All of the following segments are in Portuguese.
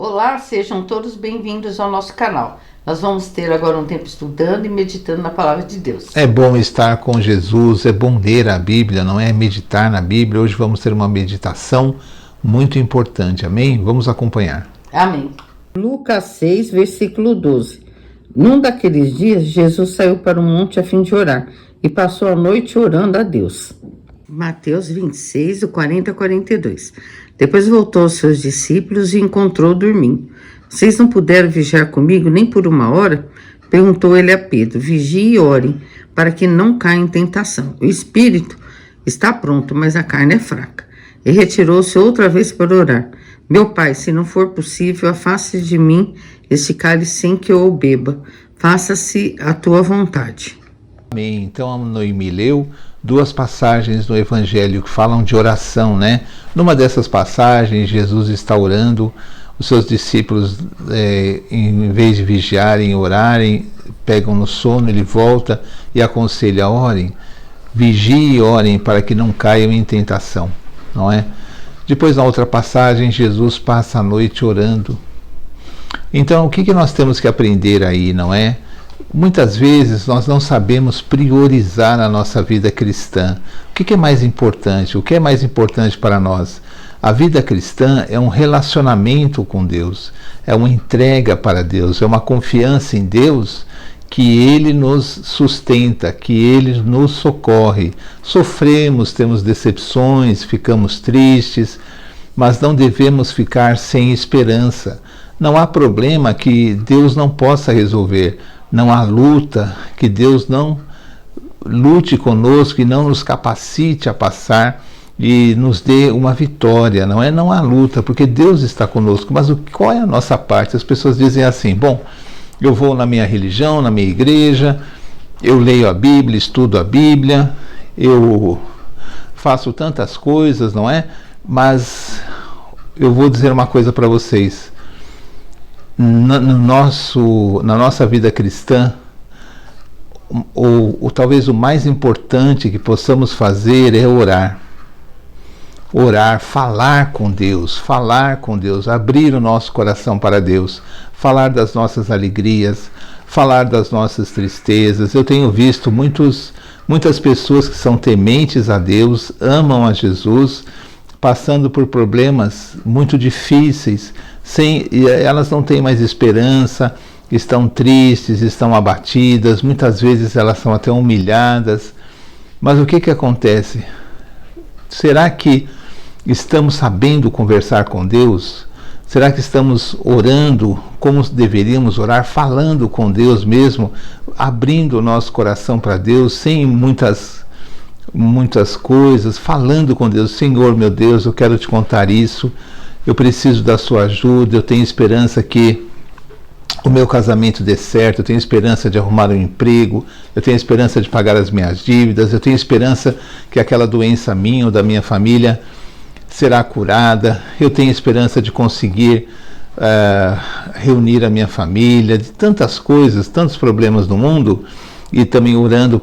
Olá, sejam todos bem-vindos ao nosso canal. Nós vamos ter agora um tempo estudando e meditando na Palavra de Deus. É bom estar com Jesus, é bom ler a Bíblia, não é meditar na Bíblia. Hoje vamos ter uma meditação muito importante, amém? Vamos acompanhar. Amém. Lucas 6, versículo 12. Num daqueles dias, Jesus saiu para o monte a fim de orar e passou a noite orando a Deus. Mateus 26, do 40 a 42. Depois voltou aos seus discípulos e encontrou dormindo. Vocês não puderam vigiar comigo nem por uma hora? Perguntou ele a Pedro. Vigie e orem, para que não caia em tentação. O espírito está pronto, mas a carne é fraca. E retirou-se outra vez para orar. Meu pai, se não for possível, afaste de mim este cálice sem que eu o beba. Faça-se a tua vontade. Amém. Então a Noemi leu duas passagens no Evangelho que falam de oração, né? Numa dessas passagens, Jesus está orando, os seus discípulos, em vez de vigiarem e orarem, pegam no sono, ele volta e aconselha: orem, vigiem e orem para que não caiam em tentação, não é? Depois, na outra passagem, Jesus passa a noite orando. Então, o que nós temos que aprender aí, não é? Muitas vezes nós não sabemos priorizar a nossa vida cristã. O que é mais importante? O que é mais importante para nós? A vida cristã é um relacionamento com Deus, é uma entrega para Deus, é uma confiança em Deus, que Ele nos sustenta, que Ele nos socorre. Sofremos, temos decepções, ficamos tristes, mas não devemos ficar sem esperança. Não há problema que Deus não possa resolver. Não há luta que Deus não lute conosco e não nos capacite a passar e nos dê uma vitória. Não há luta, porque Deus está conosco. Mas qual é a nossa parte? As pessoas dizem assim: bom, eu vou na minha religião, na minha igreja, eu leio a Bíblia, estudo a Bíblia, eu faço tantas coisas, não é? Mas eu vou dizer uma coisa para vocês. Na nossa vida cristã, talvez o mais importante que possamos fazer é orar. Orar, falar com Deus, abrir o nosso coração para Deus, falar das nossas alegrias, falar das nossas tristezas. Eu tenho visto muitas pessoas que são tementes a Deus, amam a Jesus, passando por problemas muito difíceis, elas não têm mais esperança, estão tristes, estão abatidas, muitas vezes elas são até humilhadas. Mas o que acontece? Será que estamos sabendo conversar com Deus? Será que estamos orando como deveríamos orar, falando com Deus mesmo, abrindo o nosso coração para Deus, sem muitas coisas, falando com Deus? Senhor, meu Deus, eu quero te contar isso, eu preciso da sua ajuda, eu tenho esperança que o meu casamento dê certo, eu tenho esperança de arrumar um emprego, eu tenho esperança de pagar as minhas dívidas, eu tenho esperança que aquela doença minha ou da minha família será curada, eu tenho esperança de conseguir reunir a minha família, de tantas coisas, tantos problemas no mundo. E também orando,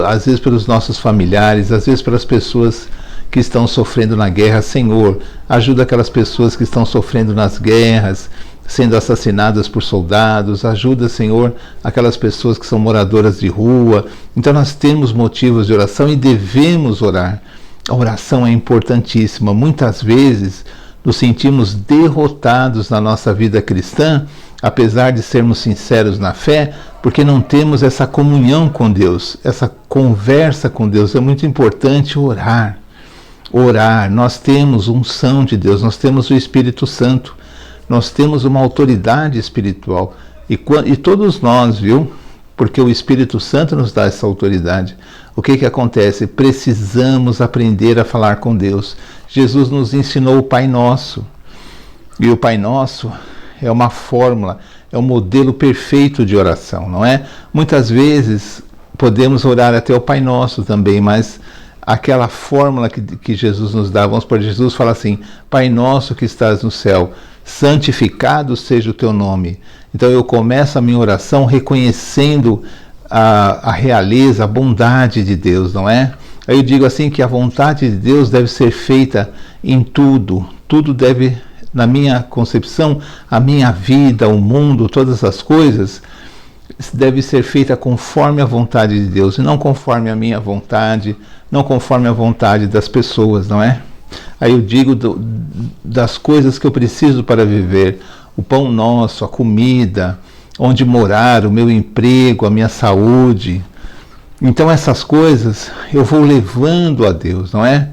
às vezes pelos nossos familiares, às vezes pelas pessoas que estão sofrendo na guerra. Senhor, ajuda aquelas pessoas que estão sofrendo nas guerras, sendo assassinadas por soldados. Ajuda, Senhor, aquelas pessoas que são moradoras de rua. Então nós temos motivos de oração e devemos orar. A oração é importantíssima. Muitas vezes nos sentimos derrotados na nossa vida cristã, apesar de sermos sinceros na fé, porque não temos essa comunhão com Deus, essa conversa com Deus. É muito importante orar. Nós temos unção de Deus, nós temos o Espírito Santo, nós temos uma autoridade espiritual. E todos nós, porque o Espírito Santo nos dá essa autoridade. O que acontece? Precisamos aprender a falar com Deus. Jesus nos ensinou o Pai Nosso. E o Pai Nosso é uma fórmula, é um modelo perfeito de oração, não é? Muitas vezes podemos orar até o Pai Nosso também, mas aquela fórmula que Jesus nos dá, vamos por Jesus fala assim: Pai Nosso que estás no céu, santificado seja o teu nome. Então eu começo a minha oração reconhecendo a realeza, a bondade de Deus, não é? Aí eu digo assim que a vontade de Deus deve ser feita em tudo. Tudo deve Na minha concepção, a minha vida, o mundo, todas as coisas deve ser feita conforme a vontade de Deus e não conforme a minha vontade, não conforme a vontade das pessoas, não é? Aí eu digo das coisas que eu preciso para viver, o pão nosso, a comida, onde morar, o meu emprego, a minha saúde. Então essas coisas eu vou levando a Deus, não é?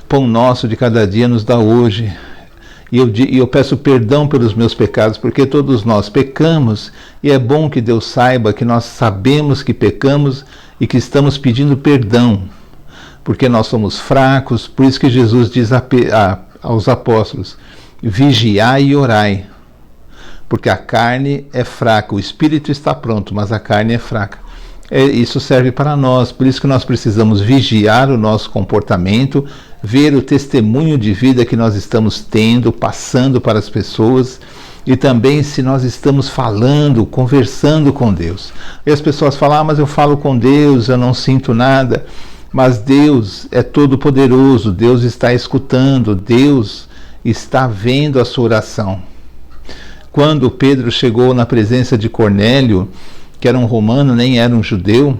Pão nosso de cada dia nos dá hoje. E eu peço perdão pelos meus pecados, porque todos nós pecamos, e é bom que Deus saiba que nós sabemos que pecamos e que estamos pedindo perdão, porque nós somos fracos. Por isso que Jesus diz aos apóstolos: vigiai e orai, porque a carne é fraca, o espírito está pronto, mas a carne é fraca. Isso serve para nós, por isso que nós precisamos vigiar o nosso comportamento, ver o testemunho de vida que nós estamos tendo, passando para as pessoas, e também se nós estamos falando, conversando com Deus. E as pessoas falam: mas eu falo com Deus, eu não sinto nada. Mas Deus é todo poderoso, Deus está escutando, Deus está vendo a sua oração. Quando Pedro chegou na presença de Cornélio, que era um romano, nem era um judeu,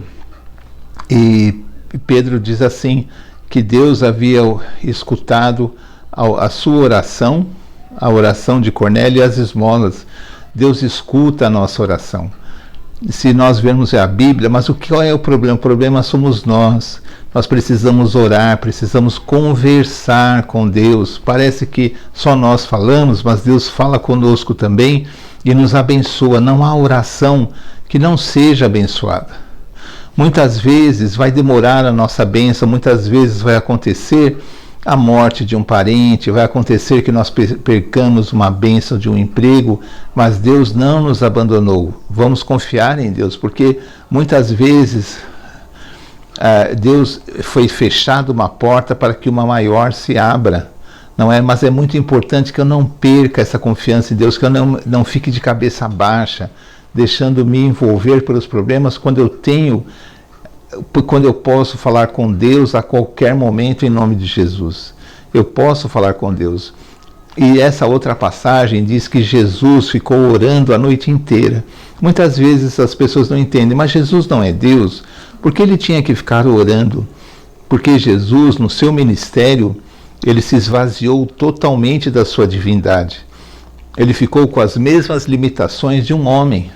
e Pedro diz assim, que Deus havia escutado a sua oração, a oração de Cornélio e as esmolas. Deus escuta a nossa oração. Se nós vermos a Bíblia, mas qual é o problema? O problema somos nós. Nós precisamos orar, precisamos conversar com Deus. Parece que só nós falamos, mas Deus fala conosco também e nos abençoa. Não há oração que não seja abençoada. Muitas vezes vai demorar a nossa bênção, muitas vezes vai acontecer a morte de um parente, vai acontecer que nós percamos uma bênção de um emprego, mas Deus não nos abandonou. Vamos confiar em Deus, porque muitas vezes Deus foi fechado uma porta para que uma maior se abra, não é? Mas é muito importante que eu não perca essa confiança em Deus, que eu não fique de cabeça baixa, deixando me envolver pelos problemas quando eu posso falar com Deus a qualquer momento em nome de Jesus. Eu posso falar com Deus. E essa outra passagem diz que Jesus ficou orando a noite inteira. Muitas vezes as pessoas não entendem, mas Jesus não é Deus, porque ele tinha que ficar orando? Porque Jesus, no seu ministério, ele se esvaziou totalmente da sua divindade. Ele ficou com as mesmas limitações de um homem,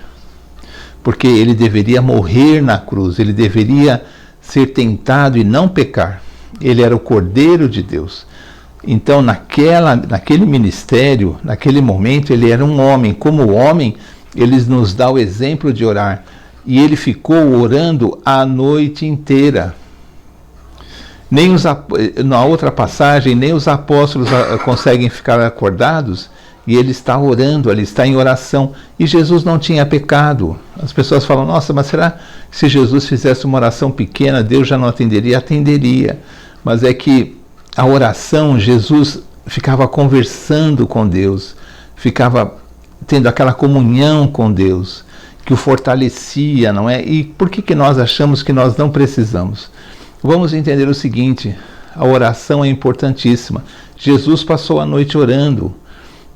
porque ele deveria morrer na cruz, ele deveria ser tentado e não pecar. Ele era o Cordeiro de Deus. Então, naquele ministério, naquele momento, ele era um homem. Como homem, ele nos dá o exemplo de orar. E ele ficou orando a noite inteira. Na outra passagem, nem os apóstolos conseguem ficar acordados, e ele está orando, ele está em oração, e Jesus não tinha pecado. As pessoas falam: nossa, mas será que se Jesus fizesse uma oração pequena, Deus já não atenderia? Atenderia, mas é que a oração, Jesus ficava conversando com Deus, ficava tendo aquela comunhão com Deus, que o fortalecia, não é? E por que nós achamos que nós não precisamos? Vamos entender o seguinte: a oração é importantíssima. Jesus passou a noite orando,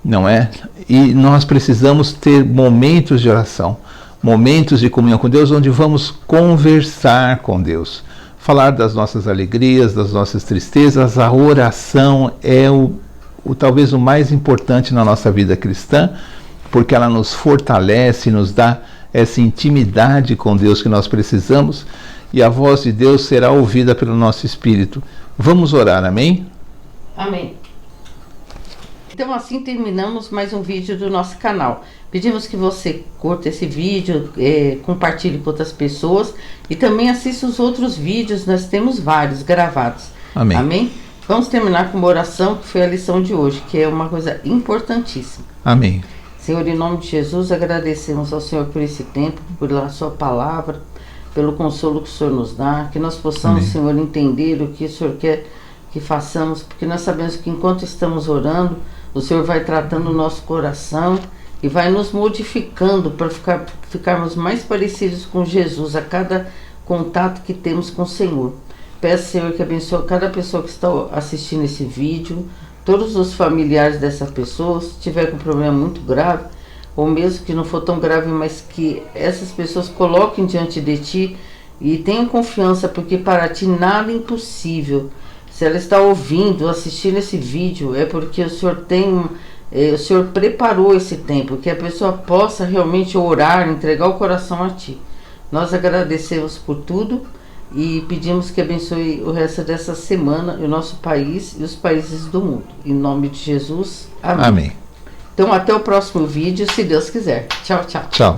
não é? E nós precisamos ter momentos de oração, momentos de comunhão com Deus, onde vamos conversar com Deus, falar das nossas alegrias, das nossas tristezas. A oração é talvez o mais importante na nossa vida cristã, porque ela nos fortalece, nos dá essa intimidade com Deus que nós precisamos, e a voz de Deus será ouvida pelo nosso espírito. Vamos orar, amém? Amém. Então assim terminamos mais um vídeo do nosso canal. Pedimos que você curta esse vídeo, compartilhe com outras pessoas e também assista os outros vídeos, nós temos vários gravados. Amém. Amém? Vamos terminar com uma oração que foi a lição de hoje, que é uma coisa importantíssima. Amém. Senhor, em nome de Jesus, agradecemos ao Senhor por esse tempo, pela sua palavra, pelo consolo que o Senhor nos dá, que nós possamos, Amém. Senhor, entender o que o Senhor quer que façamos, porque nós sabemos que enquanto estamos orando, o Senhor vai tratando o nosso coração e vai nos modificando para ficarmos mais parecidos com Jesus a cada contato que temos com o Senhor. Peço, Senhor, que abençoe cada pessoa que está assistindo esse vídeo, todos os familiares dessa pessoa, se tiver com um problema muito grave, ou mesmo que não for tão grave, mas que essas pessoas coloquem diante de ti e tenham confiança, porque para ti nada é impossível. Se ela está ouvindo, assistindo esse vídeo, é porque o Senhor o Senhor preparou esse tempo, que a pessoa possa realmente orar, entregar o coração a ti. Nós agradecemos por tudo e pedimos que abençoe o resto dessa semana, o nosso país e os países do mundo. Em nome de Jesus, amém. Amém. Então até o próximo vídeo, se Deus quiser. Tchau, tchau. Tchau.